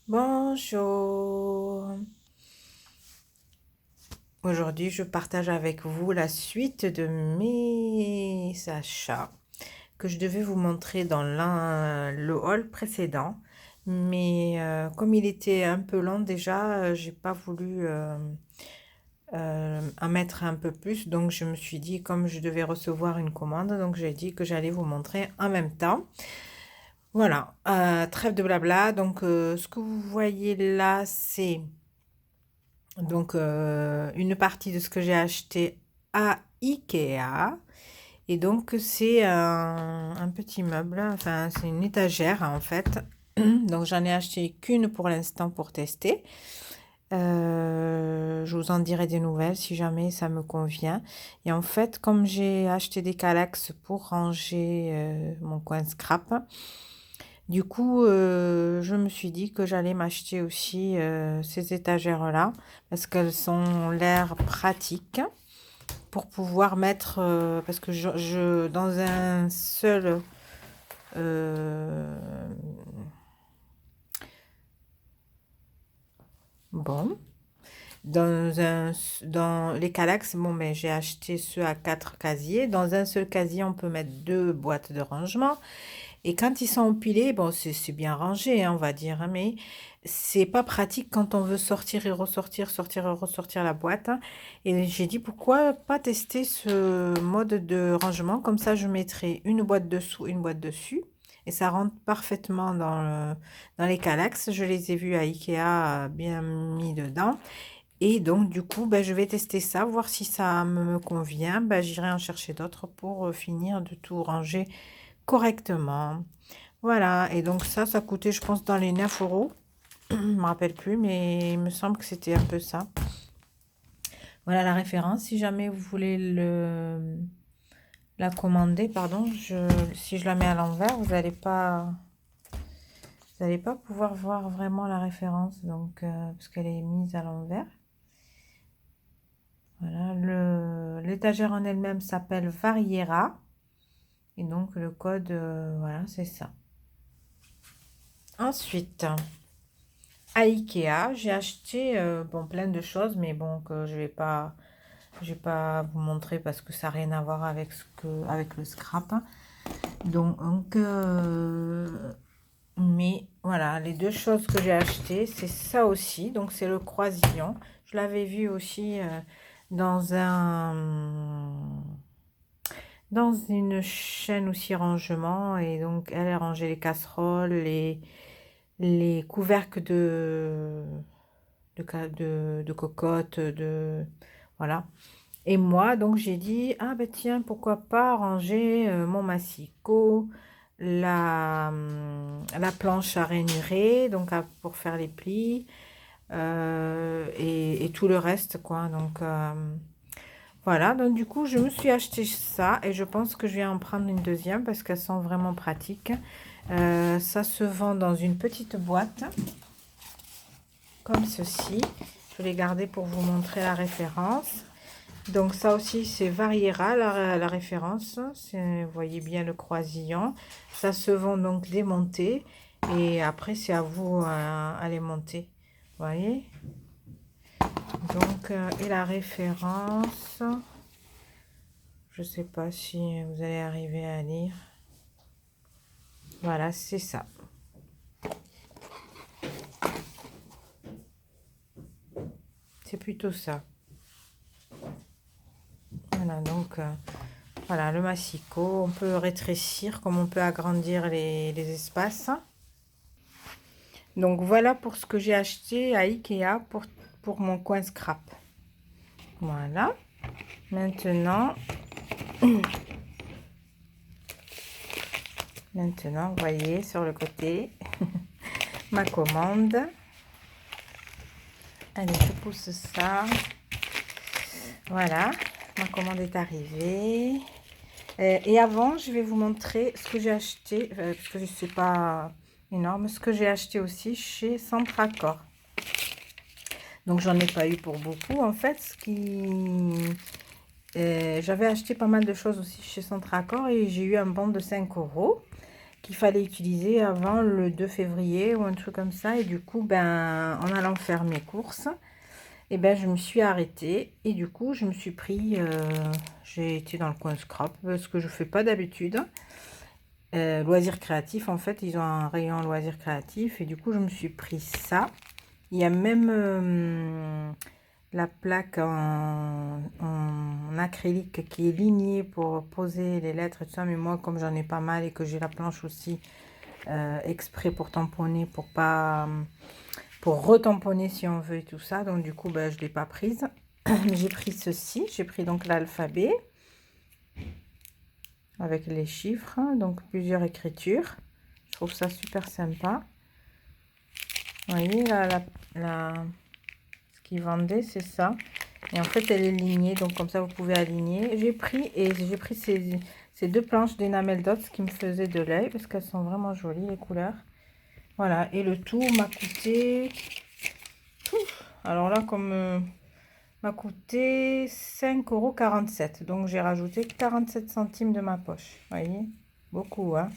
Bonjour. Aujourd'hui, je partage avec vous la suite de mes achats que je devais vous montrer dans le haul précédent. Mais comme il était un peu long déjà, j'ai pas voulu en mettre un peu plus. Donc je me suis dit, comme je devais recevoir une commande, donc j'ai dit que j'allais vous montrer en même temps. Voilà, trêve de blabla. Donc ce que vous voyez là, c'est donc une partie de ce que j'ai acheté à Ikea. Et donc c'est un petit meuble, enfin c'est une étagère en fait. Donc j'en ai acheté qu'une pour l'instant pour tester. Je vous en dirai des nouvelles si jamais ça me convient. Et en fait, comme j'ai acheté des calax pour ranger mon coin scrap, du coup, je me suis dit que j'allais m'acheter aussi ces étagères-là parce qu'elles ont l'air pratiques pour pouvoir mettre, parce que dans un seul, euh, bon, dans les Calax, bon, mais j'ai acheté ceux à 4 casiers. Dans un seul casier, on peut mettre 2 boîtes de rangement. Et quand ils sont empilés, bon, c'est bien rangé, hein, on va dire, hein, mais c'est pas pratique quand on veut sortir et ressortir, sortir et ressortir la boîte, hein. Et j'ai dit pourquoi pas tester ce mode de rangement, comme ça je mettrai une boîte dessous, une boîte dessus. Et ça rentre parfaitement dans les Calax. Je les ai vus à Ikea bien mis dedans. Et donc, du coup, ben, je vais tester ça, voir si ça me convient. Ben, j'irai en chercher d'autres pour finir de tout ranger correctement. Voilà, et donc ça coûtait, je pense, dans les 9 euros. Je ne me rappelle plus, mais il me semble que c'était un peu ça. Voilà la référence. Si jamais vous voulez la commander, pardon, si je la mets à l'envers, vous allez pas pouvoir voir vraiment la référence, donc, parce qu'elle est mise à l'envers. Voilà, l'étagère en elle-même s'appelle Variera. Et donc le code, voilà, c'est ça. Ensuite, à Ikea, j'ai acheté bon, plein de choses, mais bon, que je vais pas vous montrer parce que ça n'a rien à voir avec, avec le scrap. Donc, mais voilà, les deux choses que j'ai achetées, c'est ça aussi. Donc, c'est le croisillon. Je l'avais vu aussi dans dans une chaîne aussi rangement. Et donc, elle a rangé les casseroles, les couvercles de cocottes, voilà. Et moi, donc, j'ai dit, ah ben tiens, pourquoi pas ranger mon massicot, la planche à rainuré, donc pour faire les plis, et tout le reste, quoi. Donc, voilà. Donc, du coup, je me suis acheté ça et je pense que je vais en prendre une deuxième parce qu'elles sont vraiment pratiques. Ça se vend dans une petite boîte comme ceci. Je vais les garder pour vous montrer la référence. Donc ça aussi c'est Variera la référence. Vous voyez bien le croisillon. Ça se vend donc démonté et après c'est à vous à les monter. Vous voyez. Donc et la référence, je sais pas si vous allez arriver à lire. Voilà, c'est ça. C'est plutôt ça. Voilà, donc voilà le massicot. On peut rétrécir comme on peut agrandir les espaces. Donc voilà pour ce que j'ai acheté à Ikea pour mon coin scrap. Voilà. Maintenant, vous voyez sur le côté ma commande. Allez, je pousse ça. Voilà, ma commande est arrivée. Et avant, je vais vous montrer ce que j'ai acheté, parce que c'est pas énorme, ce que j'ai acheté aussi chez Centracor. Donc, j'en ai pas eu pour beaucoup, en fait. J'avais acheté pas mal de choses aussi chez Centracor et j'ai eu un bon de 5 euros qu'il fallait utiliser avant le 2 février ou un truc comme ça. Et du coup, ben, en allant faire mes courses, et ben, je me suis arrêtée. Et du coup, je me suis pris... j'ai été dans le coin scrap, ce que je fais pas d'habitude. Loisirs créatifs, en fait, ils ont un rayon loisirs créatifs. Et du coup, je me suis pris ça. Il y a même la plaque en acrylique qui est lignée pour poser les lettres et tout ça. Mais moi, comme j'en ai pas mal et que j'ai la planche aussi exprès pour tamponner, pour retamponner si on veut et tout ça. Donc du coup, ben, je ne l'ai pas prise. J'ai pris ceci. J'ai pris donc l'alphabet avec les chiffres. Donc plusieurs écritures. Je trouve ça super sympa. Vous voyez, là, ce qu'ils vendaient, c'est ça. Et en fait, elle est lignée. Donc comme ça, vous pouvez aligner. J'ai pris ces deux planches d'Enamel Dots qui me faisaient de l'œil parce qu'elles sont vraiment jolies, les couleurs. Voilà. Et le tout m'a coûté... Alors là, comme... m'a coûté 5,47 €. Donc, j'ai rajouté 47 centimes de ma poche. Vous voyez? Beaucoup, hein?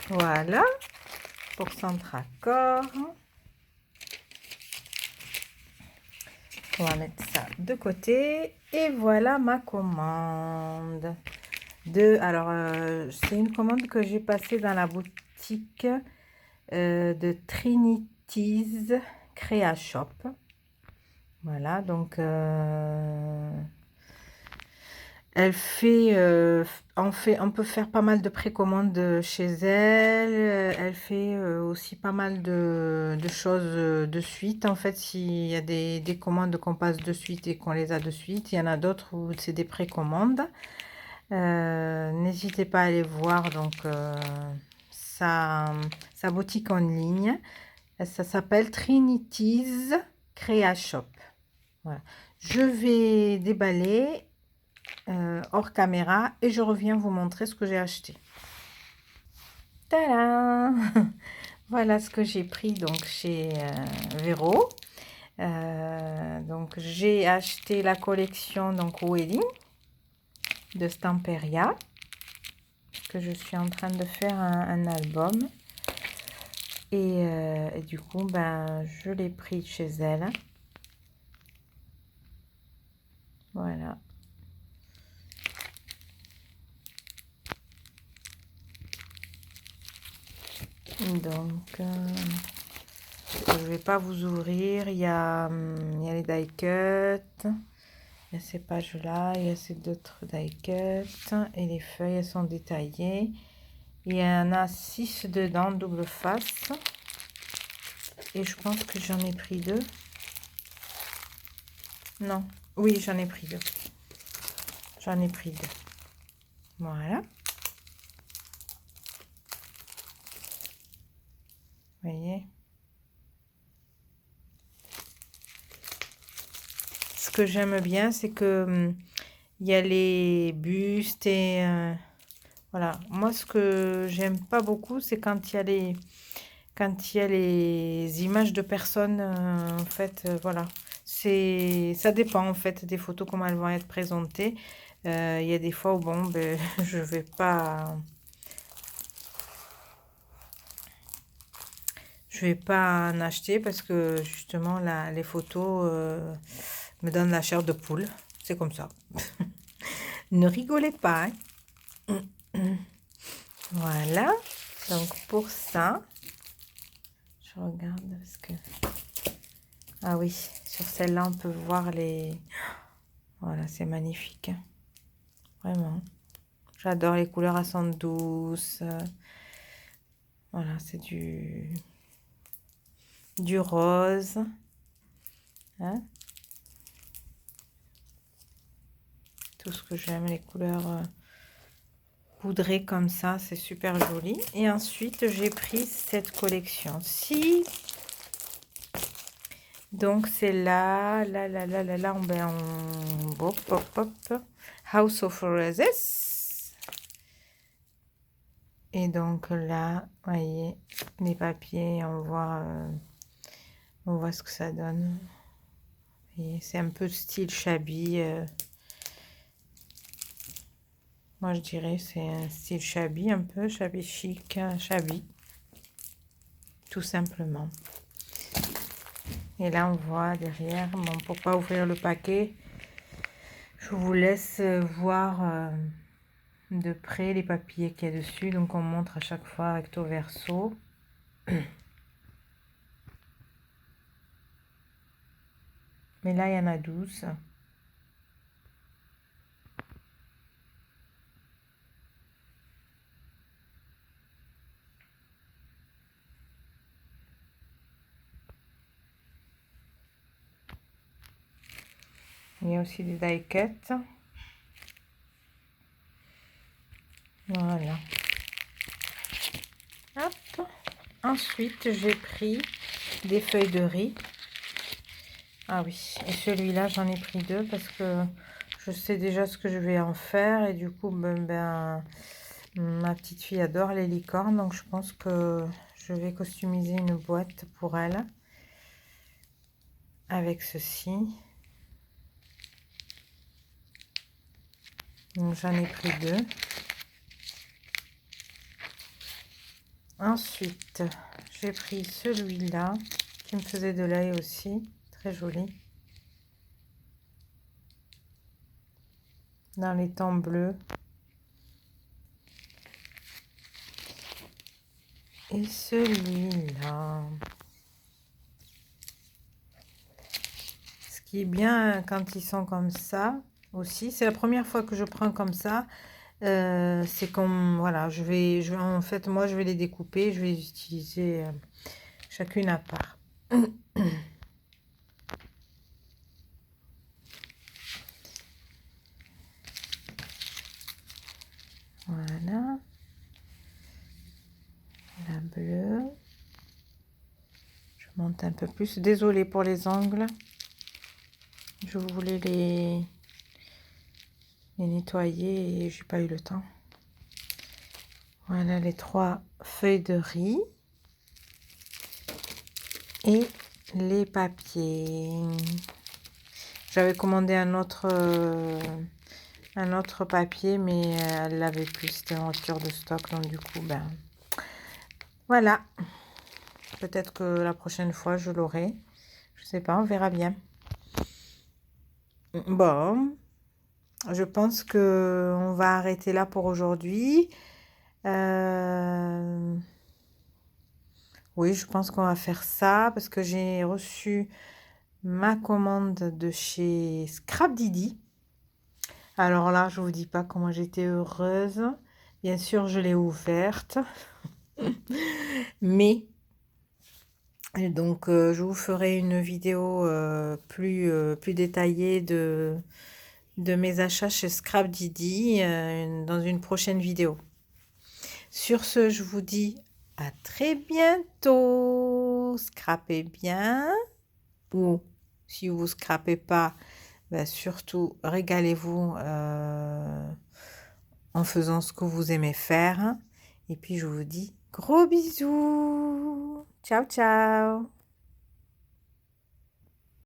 Voilà. Pour Centracor. On va mettre ça de côté. Et voilà ma commande. Alors, c'est une commande que j'ai passée dans la boutique de Trinity's Crea Shop. Voilà, donc... on peut faire pas mal de précommandes chez elle. Elle fait aussi pas mal de choses de suite. En fait, s'il y a des commandes qu'on passe de suite et qu'on les a de suite, il y en a d'autres où c'est des précommandes. N'hésitez pas à aller voir donc sa boutique en ligne. Ça s'appelle Trinity's Crea Shop. Voilà. Je vais déballer hors caméra et je reviens vous montrer ce que j'ai acheté. Tadam! Voilà ce que j'ai pris donc chez Vero. Donc j'ai acheté la collection donc Wedding de Stamperia, que je suis en train de faire un album et du coup ben je l'ai pris chez elle. Voilà. Donc je vais pas vous ouvrir. Il y a les die cuts, il y a ces pages là, il y a ces d'autres die cuts et les feuilles elles sont détaillées. Il y en a 6 dedans, double face, et je pense que j'en ai pris 2. Non, oui, j'en ai pris 2. J'en ai pris 2. Voilà. Vous voyez. Ce que j'aime bien, c'est que il y a les bustes et voilà. Moi, ce que j'aime pas beaucoup, c'est quand il y a les images de personnes. En fait, voilà. Ça dépend en fait des photos comment elles vont être présentées. Il y a des fois où bon, ben, je vais pas en acheter parce que justement les photos me donnent la chair de poule. C'est comme ça. Ne rigolez pas, hein. Voilà. Donc pour ça, je regarde parce que... Ah oui, sur celle-là, on peut voir les... Voilà, c'est magnifique. Vraiment. J'adore les couleurs à sang douce. Voilà, c'est du rose. Hein? Tout ce que j'aime, les couleurs poudrées comme ça, c'est super joli. Et ensuite, j'ai pris cette collection-ci. Donc, c'est là, hop, hop, hop, House of Roses. Et donc là, vous voyez, les papiers, on voit ce que ça donne. C'est un peu style shabby. Moi, je dirais c'est un style shabby, un peu shabby chic, shabby, tout simplement. Et là, on voit derrière, bon, pour pas ouvrir le paquet, je vous laisse voir de près les papillets qu'il y a dessus. Donc, on montre à chaque fois recto verso. Mais là, il y en a 12. Il y a aussi des die-cuts. Voilà. Hop. Ensuite, j'ai pris des feuilles de riz. Ah oui, et celui-là, j'en ai pris 2 parce que je sais déjà ce que je vais en faire. Et du coup, ma petite fille adore les licornes. Donc, je pense que je vais customiser une boîte pour elle avec ceci. Donc, j'en ai pris 2. Ensuite, j'ai pris celui-là qui me faisait de l'œil aussi. Très joli. Dans les tons bleus. Et celui-là. Ce qui est bien quand ils sont comme ça aussi, c'est la première fois que je prends comme ça. C'est comme, voilà, en fait, moi, je vais les découper, je vais les utiliser chacune à part. Voilà. La bleue. Je monte un peu plus. Désolée pour les ongles. Je voulais les nettoyer et j'ai pas eu le temps. Voilà les 3 feuilles de riz. Et les papiers. J'avais commandé un autre papier, mais elle l'avait plus, c'était en rupture de stock, donc du coup, voilà. Peut-être que la prochaine fois, je l'aurai. Je sais pas, on verra bien. Bon, je pense que on va arrêter là pour aujourd'hui. Oui, je pense qu'on va faire ça parce que j'ai reçu ma commande de chez Scrap Didi. Alors là, je vous dis pas comment j'étais heureuse. Bien sûr, je l'ai ouverte. Mais, donc, je vous ferai une vidéo plus détaillée de mes achats chez Scrap Didi dans une prochaine vidéo. Sur ce, je vous dis à très bientôt. Scrapez bien. Ou si vous ne scrapez pas, surtout régalez-vous en faisant ce que vous aimez faire. Et puis je vous dis gros bisous. Ciao, ciao.